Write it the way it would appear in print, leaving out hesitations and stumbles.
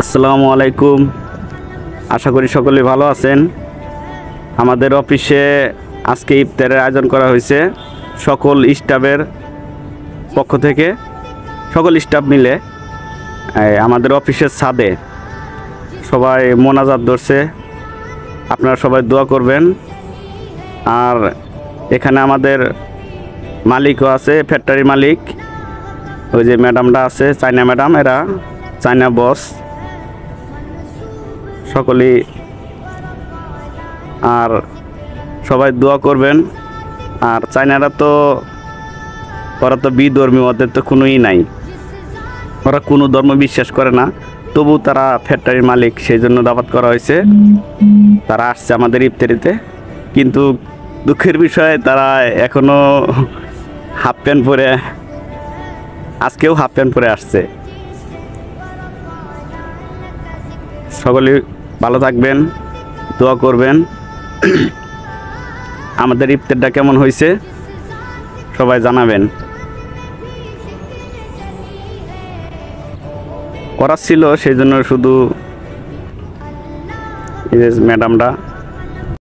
আসসালামু আলাইকুম। আশা করি সকলে ভালো আছেন। আমাদের অফিসে আজকে ইফতারের আয়োজন করা হয়েছে সকল স্টাফের পক্ষ থেকে। সকল স্টাফ মিলে আমাদের অফিসের ছাদে সবাই মোনাজাত ধরছে। আপনারা সবাই দোয়া করবেন। আর এখানে আমাদের মালিকও আছে, ফ্যাক্টরি মালিক, ওই যে ম্যাডামটা আছে, চায়না ম্যাডাম, এরা চায়না বস সকলেই। আর সবাই দোয়া করবেন। আর চায়নারা তো ওরা তো বিধর্মী, ওদের তো কোনোই নাই, ওরা কোনো ধর্ম বিশ্বাস করে না। তবু তারা ফ্যাক্টরির মালিক, সেই জন্য দাওয়াত করা হয়েছে। তারা আসছে আমাদের ইফতারিতে, কিন্তু দুঃখের বিষয় তারা এখনও হাফ প্যান্ট পরে, আজকেও হাফ প্যান্ট পরে আসছে। সকলে ভালো থাকবেন, দোয়া করবেন। আমাদের ইফতারটা কেমন হয়েছে সবাই জানাবেন। করা ছিল সেই জন্য শুধু ম্যাডামটা